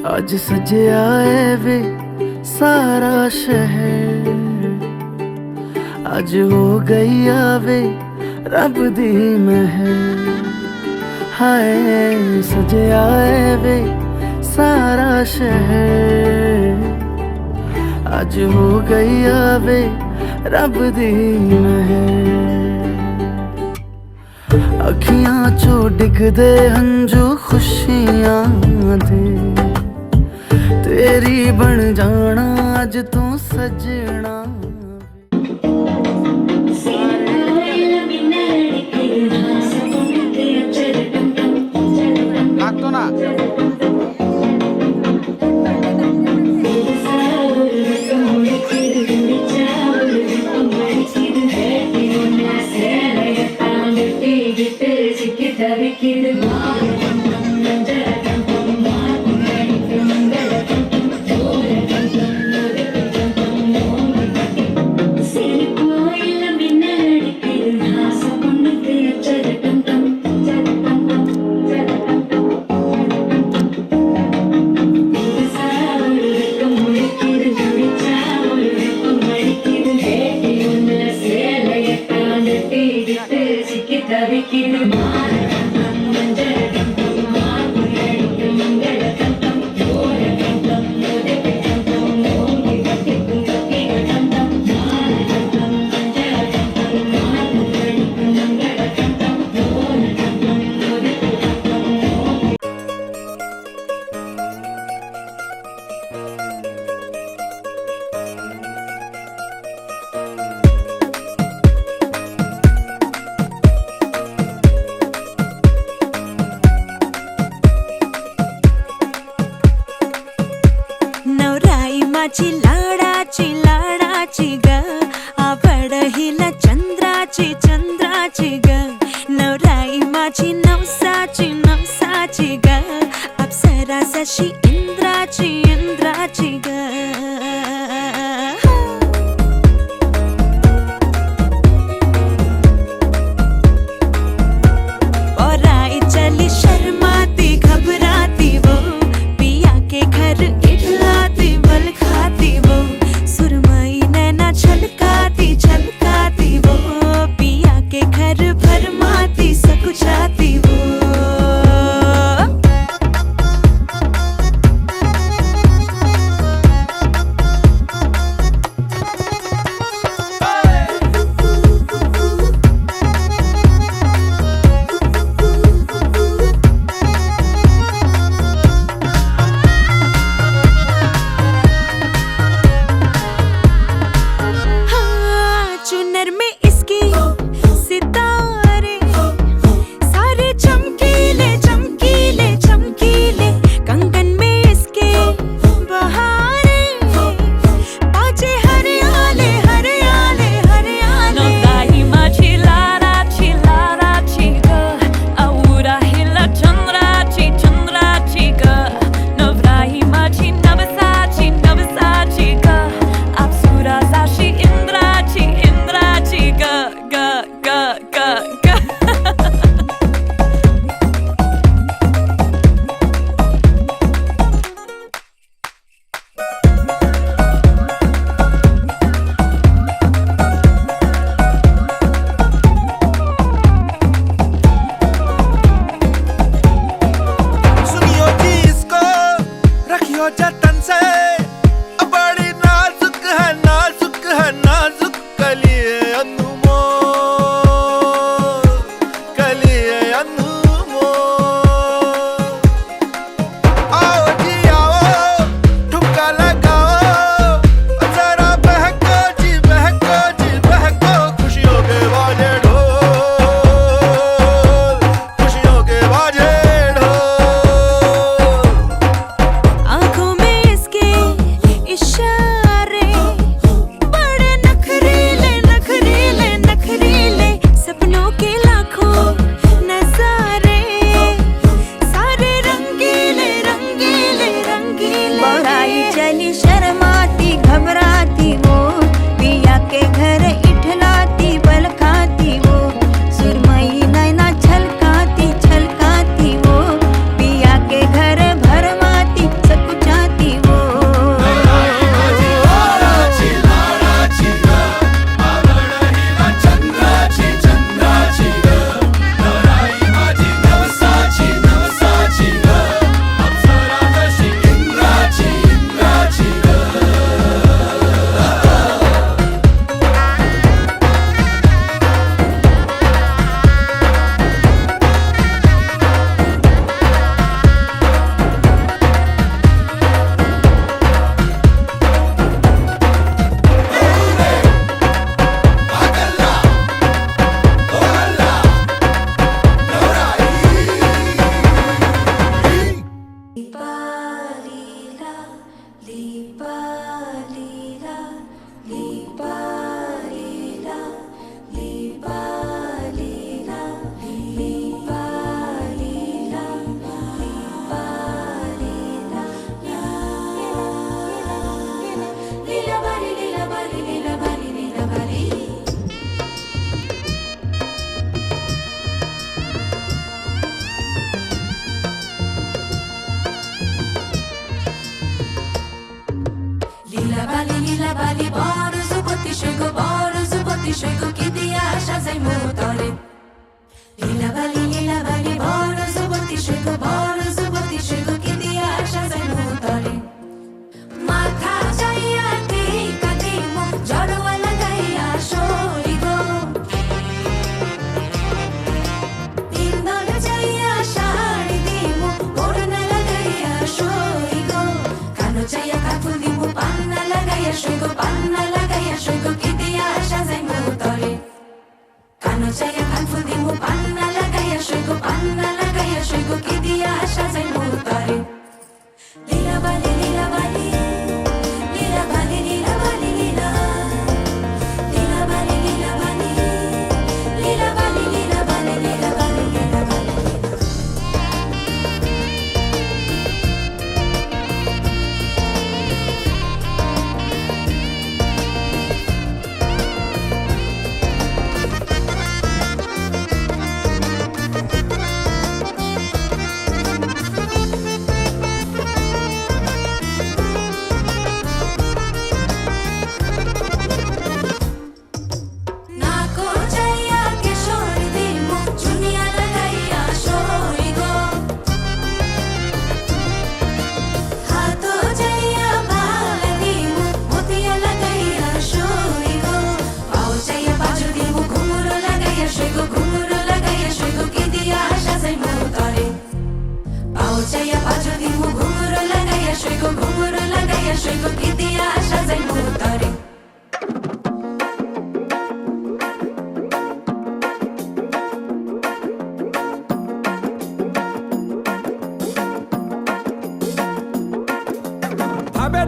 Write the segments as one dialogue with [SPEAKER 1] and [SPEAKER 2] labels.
[SPEAKER 1] आज सजया है वे सारा शहर, आज हो गई आवे रब दी महर। हाय सजया है वे सारा शहर, आज हो गई आवे रब दी महर। अखियां चो डिगदे हंजू खुशियां दे, तेरी बन जाना अज तू सजना।
[SPEAKER 2] लागतो ना
[SPEAKER 3] लाडाची ग आवड हिला चंद्राची ग, नवराई माझी नवसाची ग, अब अप्सरा जशी इंद्राची इंद्राची ग और आई चली शर्माती घबराती वो पिया के घर इठलाती बल खाती वो सुरमई नैना छलकाती छलकाती वो पिया के घर भरमाती सकुचाती वो चुनर में इसकी सितारे सारे चमकीले चमकीले चमकीले कंगन में इसके बहारे बाजे हरियाले हरियाले हरियाले
[SPEAKER 2] Nodai ma chilara chiga Aura hila chandra chiga Novrai ma chinabasa chiga Apsura zashi indra chiga ga
[SPEAKER 4] सुनियो जी इसको रखियो जतन से बड़ी नाजुक है नाजुक कलिए अनमोल आओ जी आओ ठुमका लगाओ जरा बहको खुशियों के बाजे ढोल खुशियों के बाजे ढोल
[SPEAKER 3] आंखों में इसके इशारे बड़े नखरीले नखरीले नखरीले सपनों के लाखों नजारे सारे रंगीले रंगीले रंगीले बढ़ाई चली शर्माती घबराती वो पिया के घर इठलाती बल खाती वो सुरमई नैना छलकाती छलकाती वो पिया के घर भरमाती सकुचाती वो Lila bali boru zuboti shego kidi asha zai mutore Lila bali boru zuboti shego kidi asha zai mutore Matha jaiya te kadimo jorwa lagaiya shori go Tindol jaiya shari dimo orna lagaiya shori go Kano jaiya kathu dimo panna lagaiya shego kidi asha zai mutore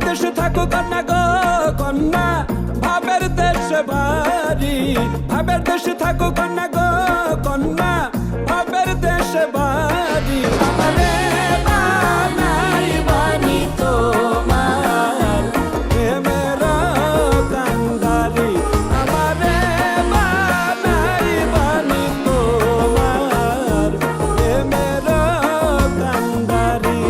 [SPEAKER 5] দেশে থাকো কন্যা গো কন্যা ভাবের দেশে বাড়ি ভাবের দেশে থাকো কন্যা গো কন্যা ভাবের দেশে বাড়ি আমারে বানাই বানি তোমার প্রেমের কান্ডারি আমারে বানাই বানি তোমার প্রেমের কান্ডারি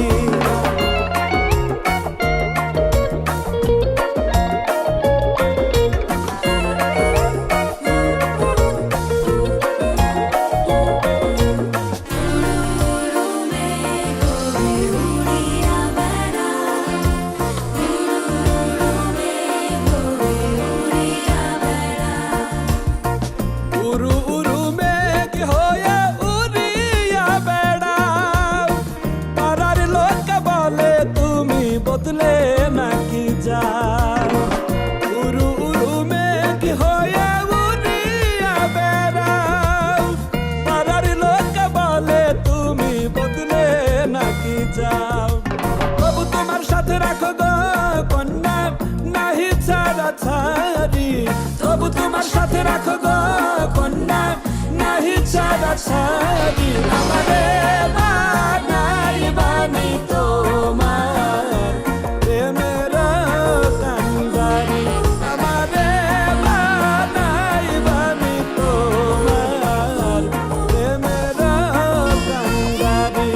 [SPEAKER 5] উরু উরু মেঘ হয়ে উড়িয়া বেড়াও পাড়ার লোক বলে তুমি বদলে নাকি যাও উরু উরু মেঘ হয়ে উড়িয়া বেড়াও পাড়ার লোক বলে তুমি বদলে নাকি যাও তবু তোমার সাথে রাখো গো কন্যা নাহি ছাড়া ছাড়ি তবু তোমার সাথে রাখো গো কন্যা নাহি ছাড়া ছাড়ি আমারে বানাই বানি তোমার প্রেমের কান্ডারি আমারে বানাই বানি তোমার প্রেমের কান্ডারি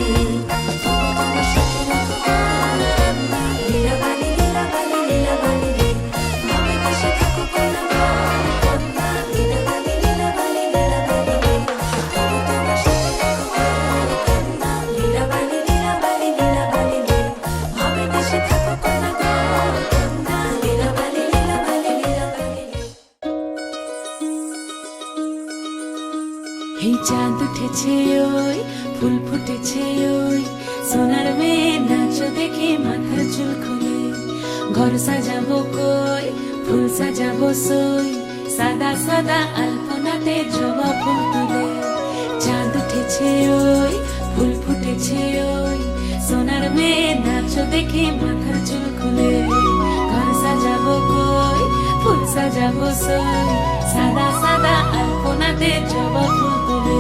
[SPEAKER 2] এই চাঁদ উঠেছে ওই ফুল ফুটেছে ওই সোনার মেয়ে নাচ দেখে মাথার চুল খুলে ঘর সাজাবো কই ফুল সাজাবো সই সাদা সাদা আলপনাতে জবা ফুল তুলে চাঁদ উঠেছে ওই ফুল ফুটেছে ওই সোনার মেয়ে নাচ দেখে মাথার চুল খুলে ঘর সাজাবো কই ফুল সাজাবো সই সাদা সাদা আলপনাতে জবা ফুল তুলে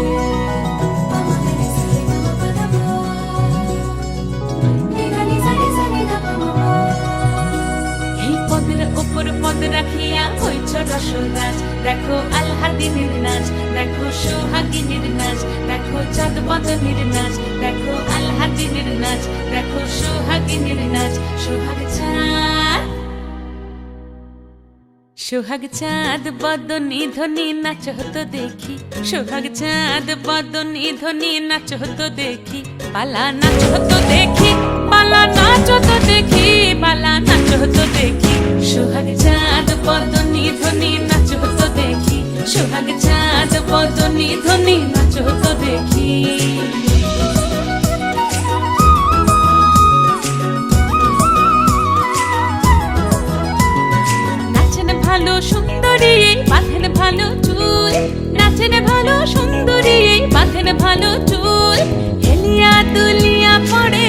[SPEAKER 2] এই পদের উপর পদ রাখিয়া হইছ রসল গাছ দেখো আল্লাদিনের নাচ দেখো সোহাগিনীর নাচ দেখো চাঁদ বদনের নাচ দেখো আল্লাদিনের নাচ দেখো সোহাগিনীর নাচ সোহাগ চাঁদ সোহাগ চাঁদ বদনী ধ্বনি নাচ হতো দেখি সোহাগ চাঁদ বদনী ধ্বনি নাচ হতো দেখি পালা নাচ হতো দেখি পালা নাচ হতো দেখি পালা নাচ হতো দেখি সোহাগ চাঁদ বদনী ধ্বনি নাচ হতো দেখি সোহাগ চাঁদ বদনী ধ্বনি নাচ হতো দেখি ভালো সুন্দরী বাঁধেন ভালো চুল নাচেন ভালো সুন্দরী বাঁধেন ভালো চুল হেলিয়া দুলিয়া পড়ে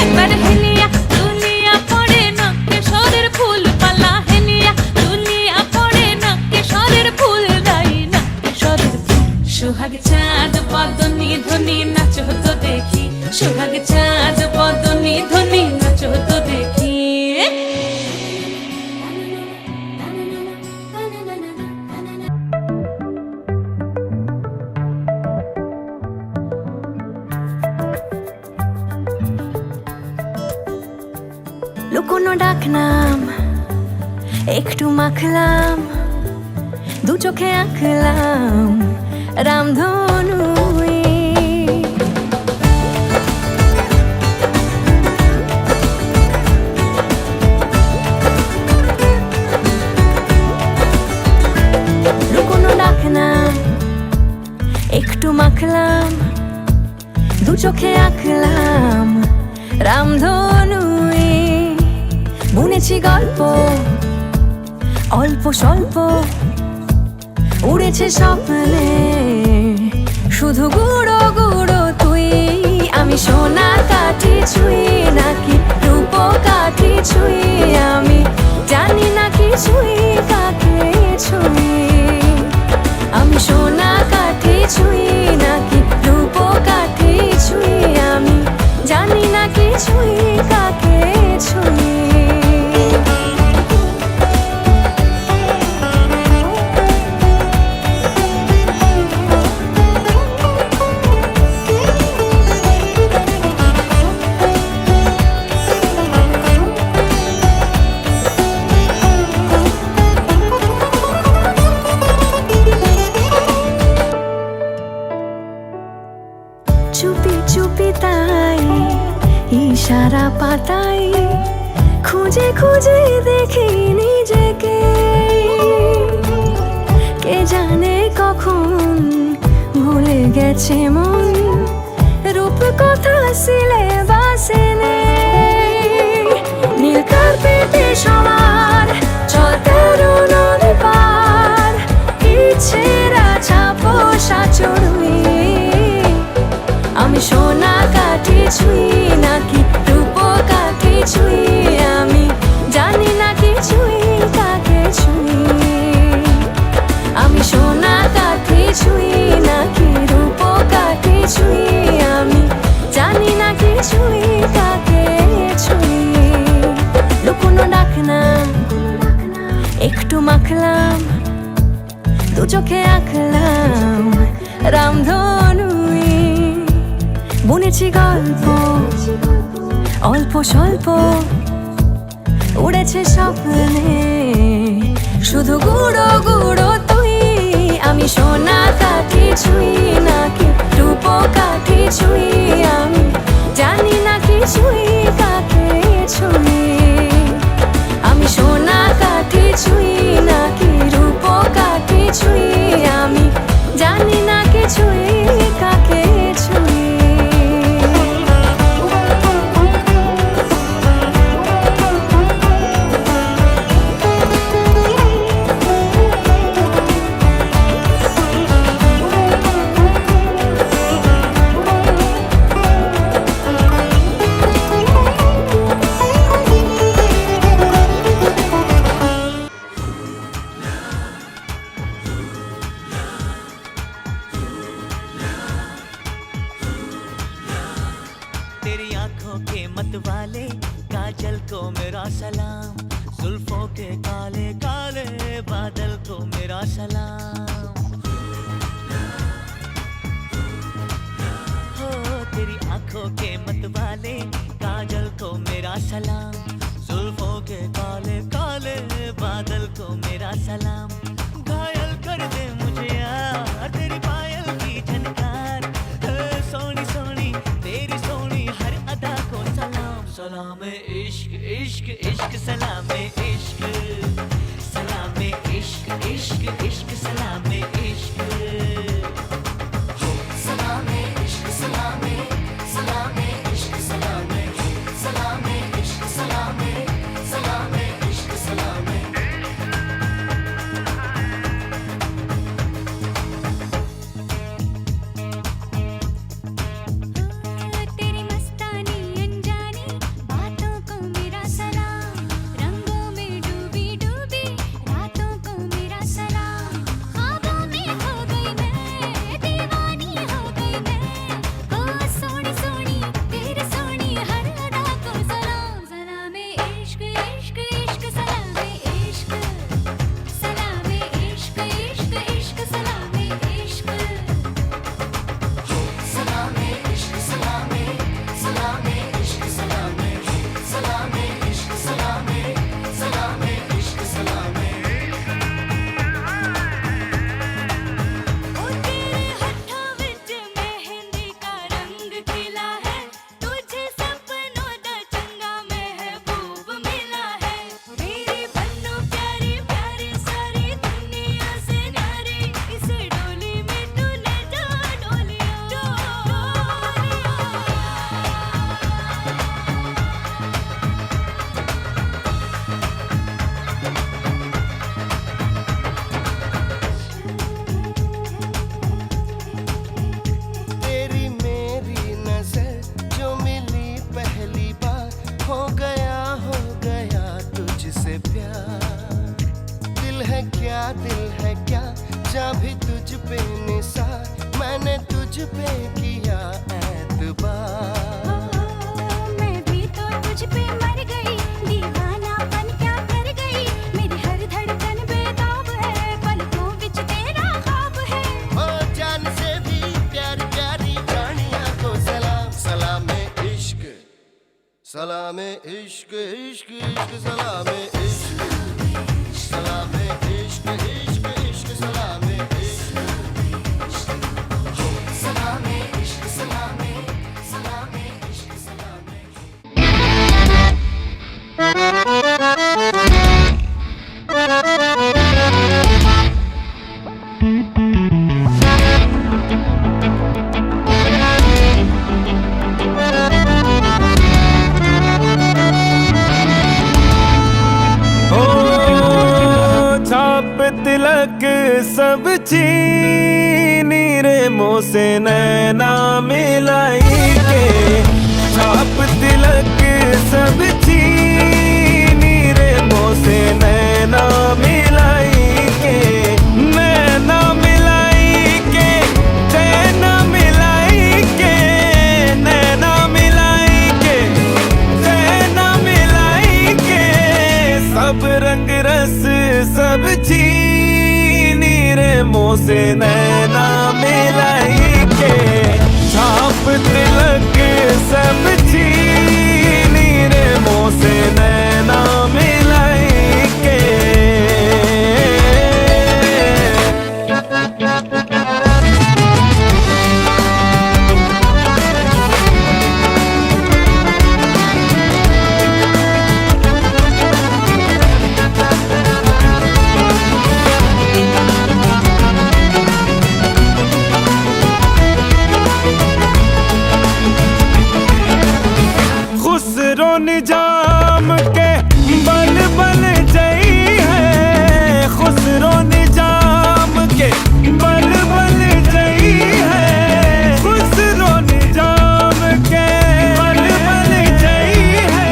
[SPEAKER 2] একবার হেলিয়া দুলিয়া পড়ে নকে সরের ফুল পালা হেলিয়া দুলিয়া পড়ে নকে সরের ফুল দাই নকে সরের ফুল সোহাগ চাঁদ বদনী ধ্বনি নাচ হতো দেখি সোহাগ চাঁদ বদনী ধ্বনি নাচ হতো দেখি
[SPEAKER 3] লুকোনো ডাকনাম একটু মাখলাম দু চোখে আঁকলাম রামধনু লুকোনো ডাকনাম একটু মাখলাম দু চোখে আঁকলাম রামধনু বুনেছি গল্প অল্প স্বল্প উড়েছে স্বপ্নে শুধু গুঁড়ো গুঁড়ো তুই আমি সোনা কাঠি ছুঁই নাকি রূপ কাঠি কবিতায় ইশারা পাতাই খুঁজে খুঁজে দেখি নিজেকে কে জানে কখন ভুলে গেছে মন রূপ কথা সিলেবাসে নেই নীল কার্পেটে সবার চলতে নদী পার ইচ্ছেরা ছাপোষা চড়ুই আমি সোনা কাঠি ছুঁই নাকি রূপ কাঠি ছুঁই আমি জানি না কিছুই কাকে ছুঁই আমি সোনা কাঠি ছুঁই নাকি রূপ কাঠি ছুঁই আমি জানি না কিছুই কাকে ছুঁই লুকোনো ডাকনা একটু মাখলাম দু চোখে আঁকলাম রামধনুই বুনেছি গল্প অল্প স্বল্প উড়েছে স্বপ্নে শুধু গুঁড়ো গুঁড়ো তুই আমি সোনা কাঠি ছুঁই নাকি রূপ কাঠি ছুঁই আমি জানি না কিছুই কাকে ছুঁই আমি সোনা কাঠি ছুঁই নাকি রূপ কাঠি ছুঁই আমি জানি না কিছুই কাকে ছুঁই
[SPEAKER 6] तेरी आंखों के मतवाले काजल को मेरा सलाम जुल्फों के काले काले बादल को मेरा सलाम हो तेरी आंखों के मतवाले काजल को मेरा सलाम जुल्फों के काले काले बादल को मेरा सलाम घायल कर दे मुझे यार तेरी पायल की झनकार सोनी सोनी तेरी सोनी हर अदा को सलाम सलाम इश्क इश्क इश्क सलाम इश्क सलाम इश्क इश्क इश्क सलाम इश्क सलाम इश्क सलाम सलाम इश्क सलाम सलाम इश्क सलाम सलाम इश्क सलाम
[SPEAKER 3] तेरी मस्तानी अनजानी बातों को मेरा सलाम रंगों में डूबी डूबी रातों को मेरा सलाम ख्वाबों में खो गई मैं दीवानी हो गई मैं ओ सोनी सोनी तेरी सोनी हर अदा को सलाम सलाम इश्क इश्क इश्क सलाम इश्क सलाम इश्क इश्क इश्क सलाम इश्क
[SPEAKER 6] सलाम इश्क सलाम सलाम इश्क सलाम सलाम इश्क सलाम सलाम इश्क सलाम
[SPEAKER 3] ओ तेरे होठों विच मेहंदी का रंग खिला है तुझे सपनों दा चंगा महबूब मिला है मेरी बन्नो प्यारी प्यारी सारी दुनिया से न्यारी इस डोली में तूने जो डोलिया
[SPEAKER 4] तेरी मेरी नजर जो मिली पहली बार हो गया तुझसे प्यार दिल है क्या जा भी तुझ पे निसार मैंने तुझ पे किया एतबार
[SPEAKER 3] मैं भी तो तुझ पे मर गई दीवानापन क्या कर गई मेरी हर धड़कन बेताब है पलकों विच तेरा ख्वाब है
[SPEAKER 4] ओ जान से भी प्यारी प्यारी जानिया को सलाम सलाम इश्क सलाम इश्क इश्क इश्क सलाम इश्क सलाम इश्क इश्क इश्क सलाम इश्क
[SPEAKER 6] सलाम इश्क सलाम सलाम
[SPEAKER 5] तिलक सब चीनी रे मुँह से नैना मिलाई के छाप तिलक सब चीनी रे मुँह से नैना मिलाई के नैना मिलाई के चैना मिलाई के नैना मिलाई के चैना मिलाई के सब रंग रस सब चीनी रे मुँह से नैना मिलाई के छाप तिलक सब चीनी रे मुँह से नैना मिलाई के खुसरो निजाम के बल बल जई है खुसरो निजाम के बल बल जई है खुसरो निजाम के बल बल जई है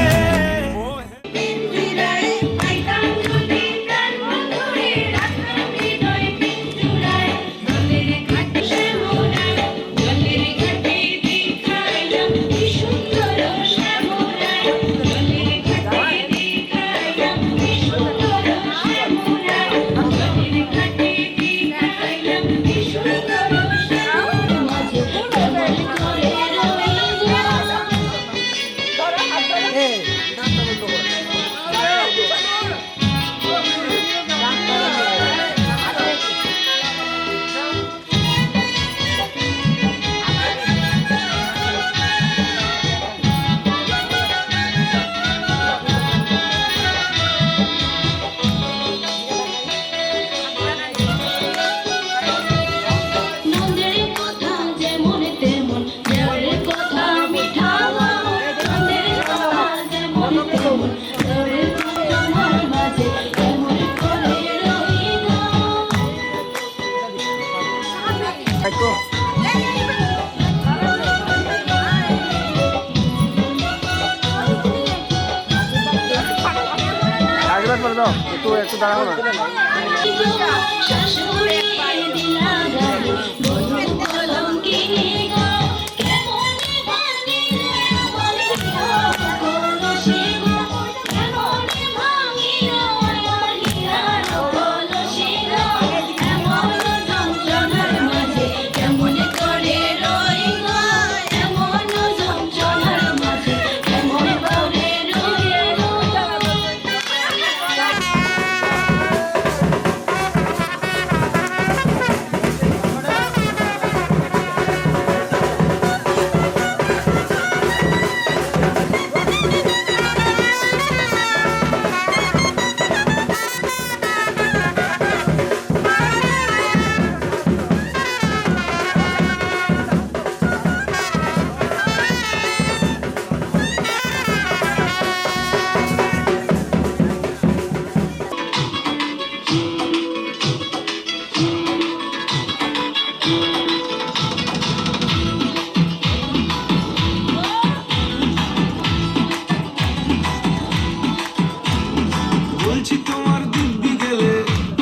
[SPEAKER 5] বলছি তোমার দিব্যি গেলে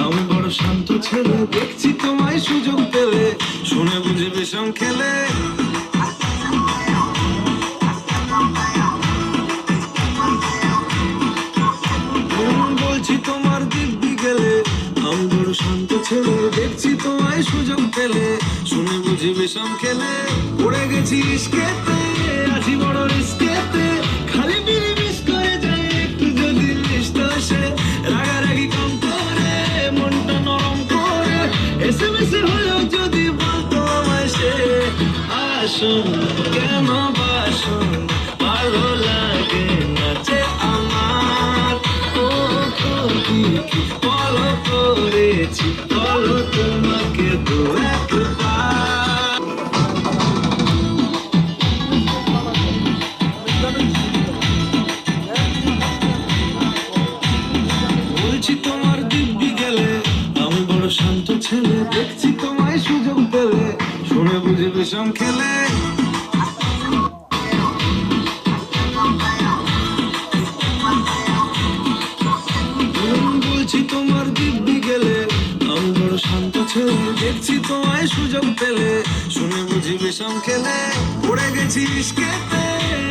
[SPEAKER 5] আমি বড় শান্ত ছেলে দেখছি তোমায় সুযোগ পেলে শুনে বুঝে বিষম খেলে বলছি তোমার দিব্যি গেলে আমি বড় শান্ত ছেলে দেখছি তোমায় সুযোগ পেলে শুনে বুঝি বিষম খেলে পড়ে গেছি ইস্কেতে আছি বড় রিস্কেতে খালি বিড়ি মিস করে যায় একটু যদি মিষ্ট আসে রাগারাগি কম করে মনটা নরম করে এসএমএস হলেও যদি বলতো আমায় সে আসুন কেন বাসুন ভালো লাগে না যে আমার ও কি বলো করেছি বলো তোমাকে তো একবার বলছি তোমার দিব্যি গেলে আমি বড় শান্ত দেখছি তোমায় সুযোগ পেলে শুনে বুঝি বিষম খেলে পড়ে গেছি ইস্কেতে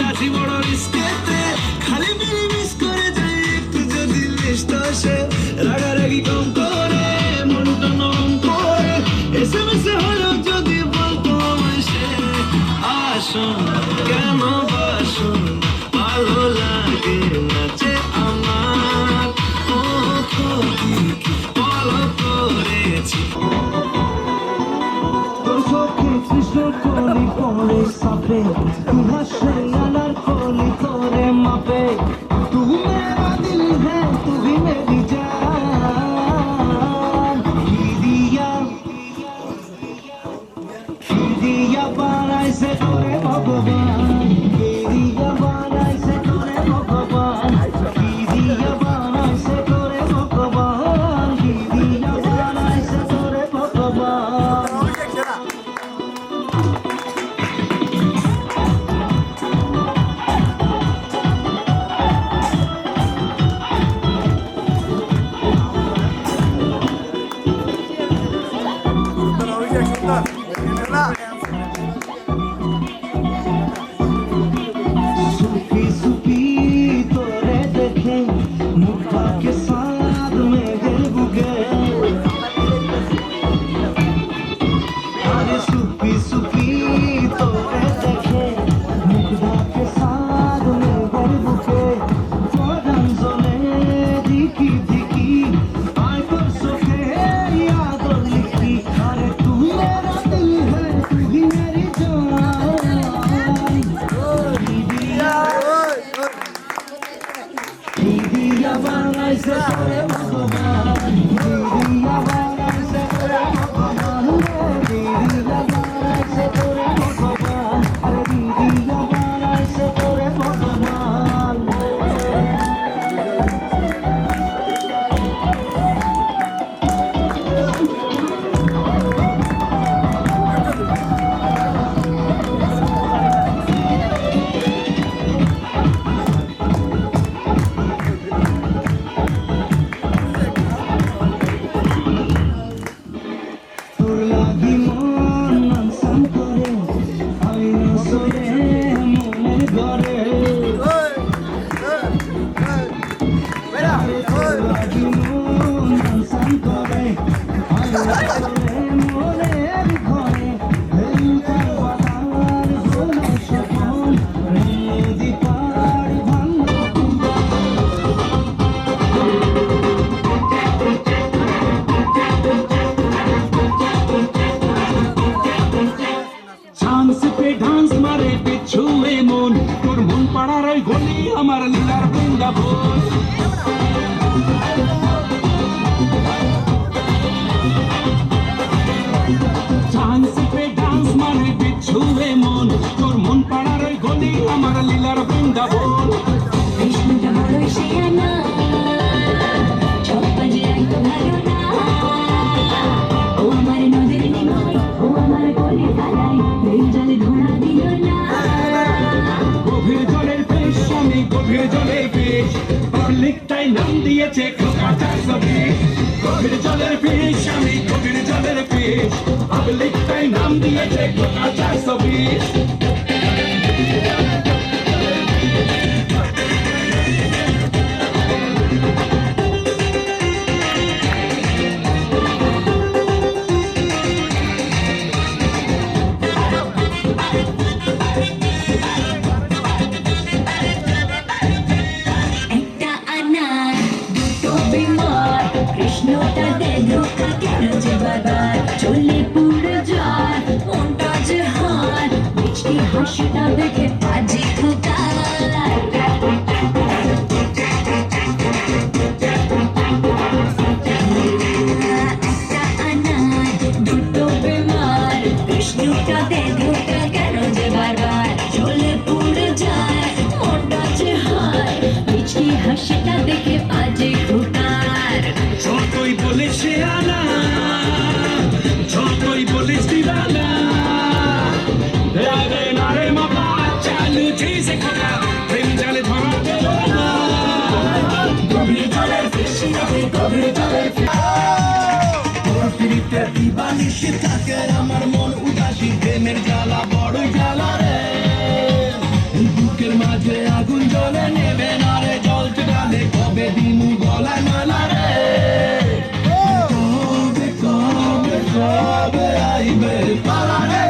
[SPEAKER 5] আছি বড় রিস্কেতে খালি মিলি মিস করে যাই একটু যদি লিস্ট আসে রাগারাগি কম করে মনটা নরম করে এসএমএস হলো যদি বলতো আমায় সে আসুন কেন বাসুন ভালো লাগে নাচে আমার ও ক্ষতি কি বলো করেছি তোর চোখে কৃষ্ণ কলি করে সাপে তু হাসে আনার কলি করে মাপে তু মেরা দিল হ্যাঁ তু भी मेरी जान দিদিয়া বানাইছে তোরে ভগবান দিদিয়া বানাইছে তোরে ভগবান দিদিয়া বানাইছে তোরে ভগবান দিদিয়া বানাইছে তোরে ভগবান सुखी सुखी तोरे देखे मुखा के साथ में गिर बुगे अरे सुखी सुखी तोरे देखे मुखा के साथ में गिर बुगे फौरन जोने दिखी दिखी आय कर सोखे याद लिखी अरे तू मेरा दिल है तू ही मेरी जान दिदिया बानाइছে তোরে ভগবান দিদিয়া বানাইছে তোরে ভগবান দিদিয়া বানাইছে তোরে ভগবান আরে দিদিয়া বানাইছে তোরে ভগবান তোর লাগি মন মানসান করে আমি নসরে মনের ঘরে তোর লাগি মন মানসান করে আমি নসরে মনের ঘরে হেলুকার বাতার গোলা সপন নদী পাড়ি ভাঙ্গা চান্স পে ডান্স মারে পিছুয়ে মন তোর মন পাড়ার ওই গলি আমার লীলার বৃন্দাবন চান্স পে ডান্স মারে পিছুয়ে মন তোর মন পাড়ার ওই গলি আমার লীলার বৃন্দাবন
[SPEAKER 2] কৃষ্ণটা বড়ই শিয়ানা চপ্পা যে একটু ভালো না ও আমার নদীর নিময় ও আমার কোলে কালাই এই জলে ধোঁয়া দিল না
[SPEAKER 5] গভীর জলের পেশ আমি গভীর জলের পেশ পাবলিকটাই নাম দিয়েছে খোকা 420 গভীর জলের পেশ আমি গভীর জলের পেশ পাবলিকটাই নাম দিয়েছে খোকা 420
[SPEAKER 2] একটা আনার দুটো বিমার কৃষ্ণটা দে ধোকা কেন যে বারবার চলে পুরো জ্বর মনটা যে হার মিষ্টি হাসিটা দেখে বাজি খোকার একটা আনার দুটো বিমার কৃষ্ণটা দে ধোকা কেন যে বারবার চলে পুরো যায় মনটা যে হার মিষ্টি হাসিটা দেখে বাজি খোকার
[SPEAKER 5] যতই বলে সে আনা যতই বলে দিবানা রে না রে মাপা থাকে আমার মন উদাসী প্রেমের জ্বালা বড় জ্বালা রে বুকের মাঝে আগুন জ্বলে নেবে না রে জল চড়ালে কবে দিনু গলায় মালা রে কবে কবে কবে আইবে পালা রে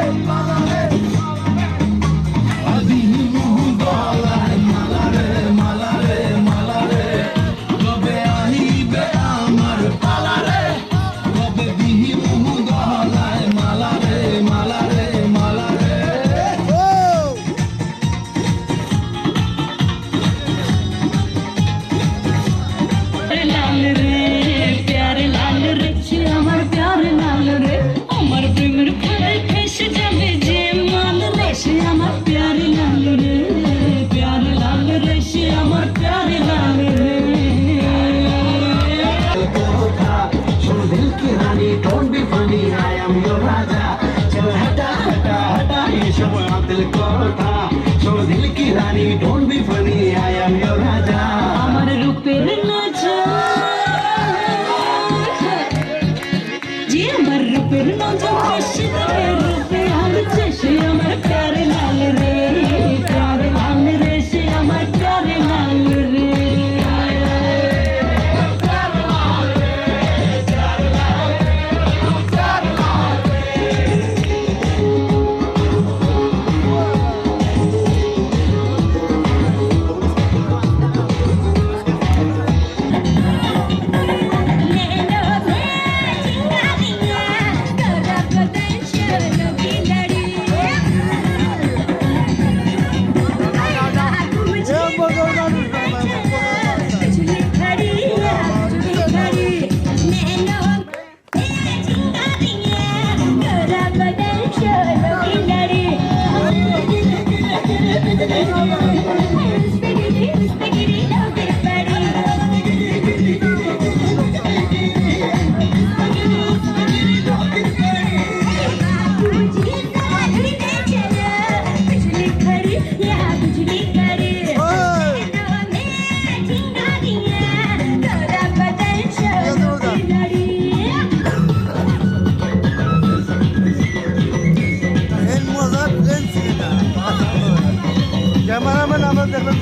[SPEAKER 5] দিনু গলায় মালা রে মালা রে মালা রে কবে আইবে আমার পালা রে কবে দিনু গলায় মালা রে মালা রে মালা রে
[SPEAKER 2] লাল রে প্যারে লাল রে সে আমার প্যারে লাল রে আমার প্রেমের খেলায় ফেসে যাবে যে মাল রে সে আমার প্যারে লাল রে প্যারে লাল রে সে আমার প্যারে লাল রে
[SPEAKER 5] सुन दिल की रानी don't be funny I am your राजा चल हटा हटा हटा ये सब दिल को उठा सुन दिल की रानी don't be funny I am your राजा
[SPEAKER 2] আমার রূপের নজর যে আমার রূপের নজর বেশি তবে রূপে আলছে সে আমার প্যারে লাল রে প্যারে লাল রে সে আমার প্যারে লাল রে
[SPEAKER 1] ক্যামেরাম্যান আমরা দেখলাম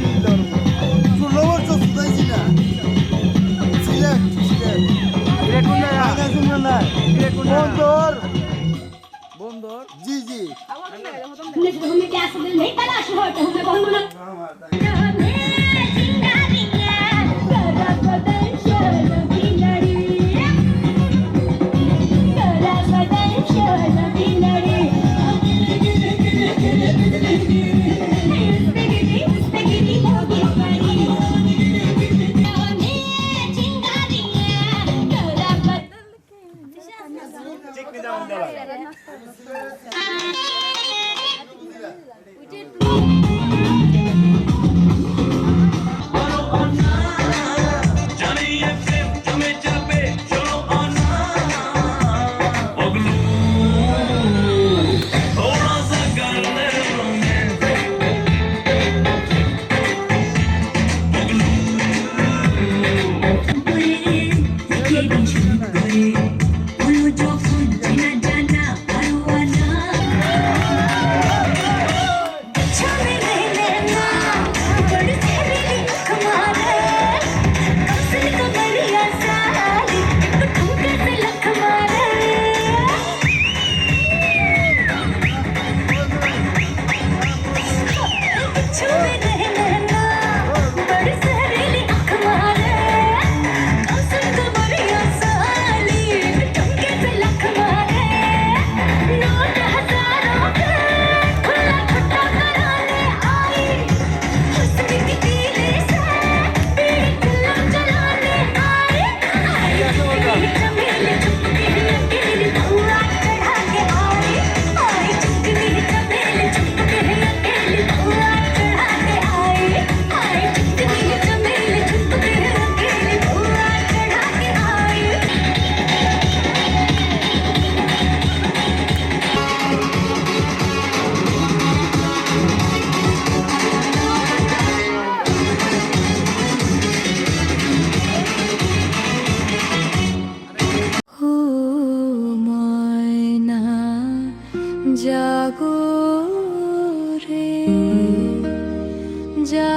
[SPEAKER 1] ষোলো বছর শুধাইছি না সিলেট সিলেট বন্দর বন্দর জি জি
[SPEAKER 7] हमें क्या सब नहीं तलाश हो तो हमें बहुत मन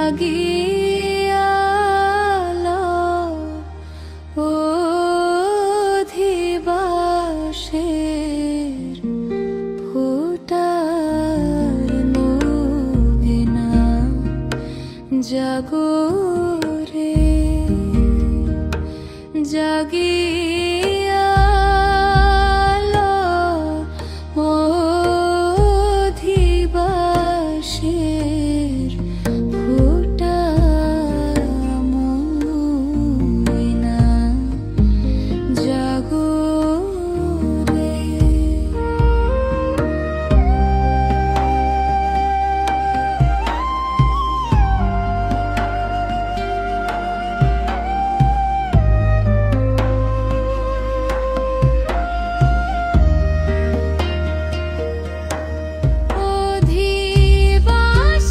[SPEAKER 2] জাগিয়ালো অধিবাসের ফোটার নবীনা জাগো রে জাগিয়ালো অধিবাসের ফোটা ময়না জাগো রে।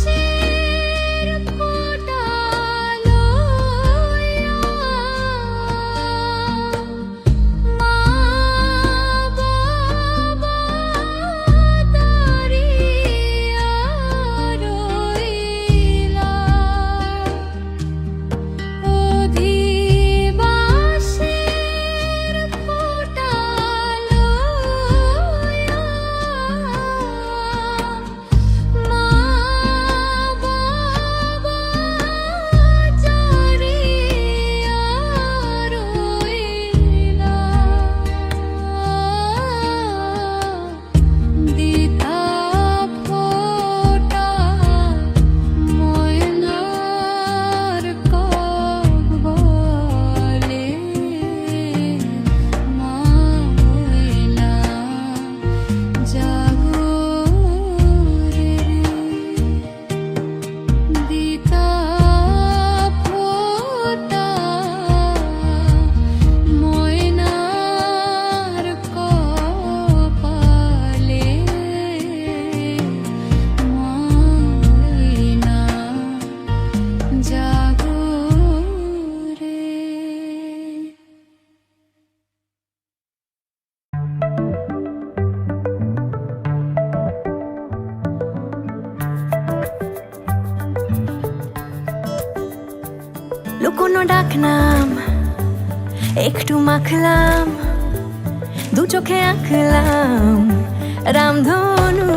[SPEAKER 2] অধিবাসের ফোটা লইয়া মা বাবা দাঁড়িয়া রইলা। অধিবাসের ফোটা লইয়া মা বাবা দাঁড়িয়া রইলা। দিতা ফোটা ময়নার কবলে ময়না জাগো রে দিতা ফোটা ময়নার কপালে ময়না জাগো রে।
[SPEAKER 3] লুকোনো ডাকনাম একটু মাখলাম, দু চোখে আঁকলাম রামধনু।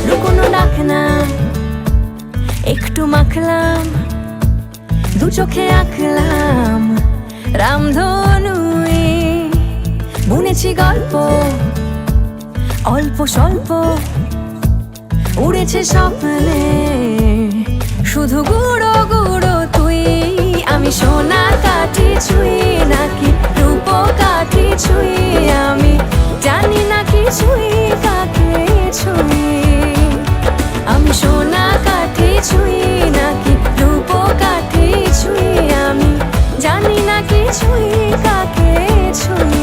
[SPEAKER 3] লুকোনো ডাকনাম একটু মাখলাম, দু চোখে আঁকলাম রামধনু। বুনেছি গল্প অল্প স্বল্প, উড়েছে স্বপ্নে শুধু গুঁড়ো গুঁড়ো তুই। আমি সোনা কাঠি ছুঁই নাকি রূপ কাঠি ছুঁই, আমি জানি না কিছুই কাকে ছুঁই। আমি সোনা কাঠি ছুঁই নাকি রূপ কাঠি ছুঁই, আমি জানি না কিছুই কাকে ছুঁই।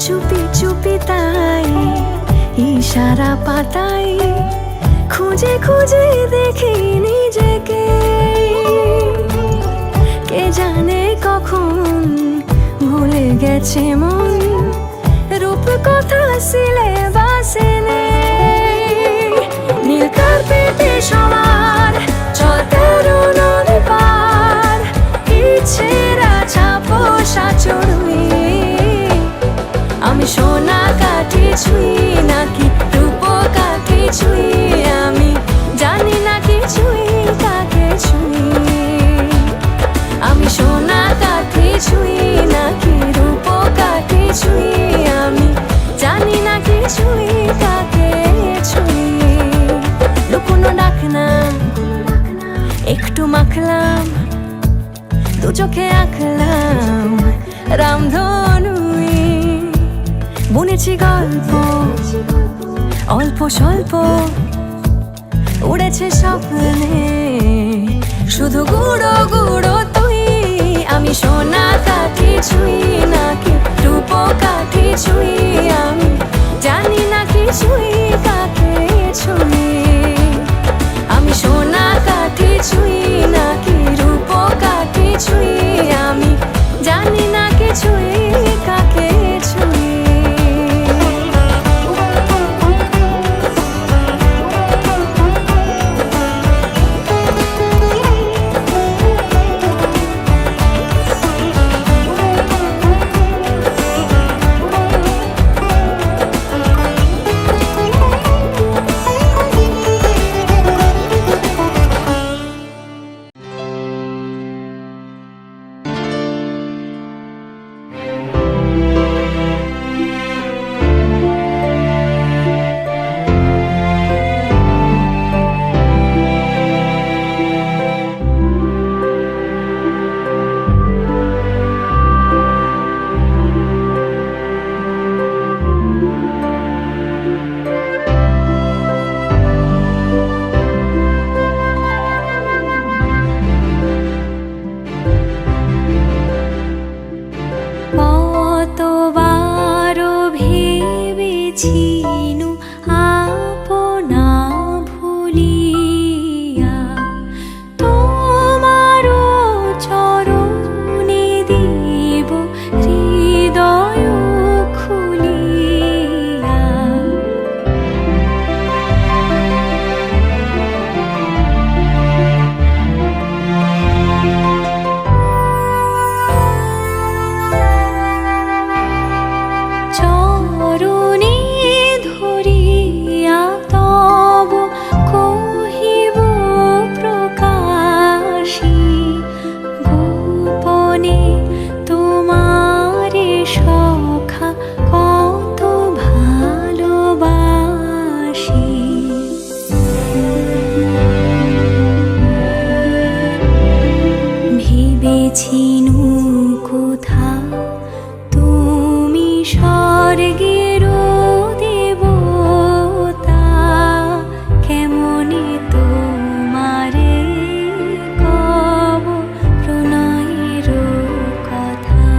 [SPEAKER 3] চুপি চুপি তাই ইশারা পাতাই, খুঁজে খুঁজে দেখি নিজেকে। কে জানে কখন ভুলে গেছে মন, রূপ কথা সিলেবাসে নেই। নীল কার্পেটে সবার চলতেরো নদী পার, ইচ্ছেরা ছাপোষা চড়ুই। আমি সোনা কাঠি ছুঁই নাকি রূপ কাঠি ছুঁই, আমি জানি না কিছুই কাকে ছুঁই। আমি সোনা কাঠি ছুঁই নাকি রূপ কাঠি ছুঁই, আমি জানি না কিছুই কাকে ছুঁই। লুকোনো ডাকনাম একটু মাখলাম, দু চোখে আঁকলাম রামধনু। বুনেছি গল্প অল্প স্বল্প উড়েছে স্বপ্নে, শুধু গুঁড়ো গুঁড়ো তুই। আমি সোনা কাঠি ছুঁই নাকি রূপ কাঠি ছুঁই, আমি জানি না কিছুই কাকে ছুঁই। আমি সোনা কাঠি ছুঁই নাকি রূপ কাঠি ছুঁই, আমি জানি না কিছুই কাকে ছুঁই। কতবারও ভেবেছিনু আপনা ভুলিয়া, তোমারও চরণে দিব হৃদয় খুলিয়া। চরণে ধরিয়া তব কহিব প্রকাশী, গোপনে তোমারে সখা কত ভালোবাসি। ভেবেছিনু কোথা তুমি স্বর্গের দেবতা, কেমনে তোমারে কব প্রণয়ের কথা।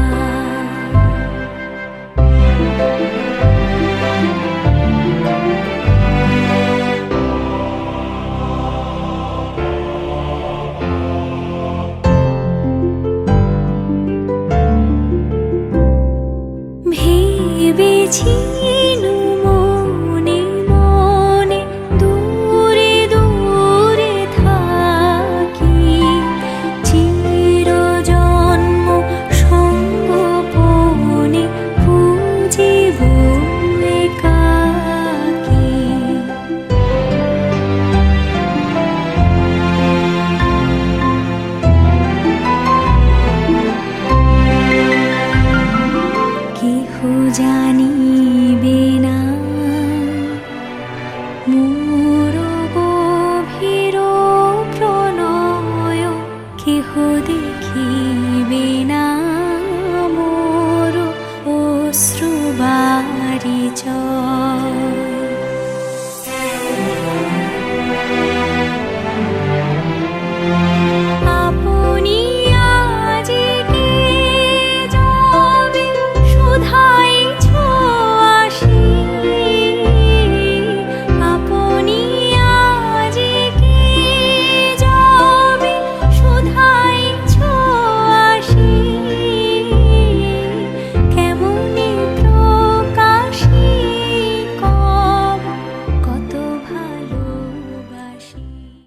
[SPEAKER 3] ভেবেছিনু মনে মনে দূরে দূরে থাকি, চিরজন্ম সঙ্গোপনে পুজিব একাকী। কেহ জানিবে না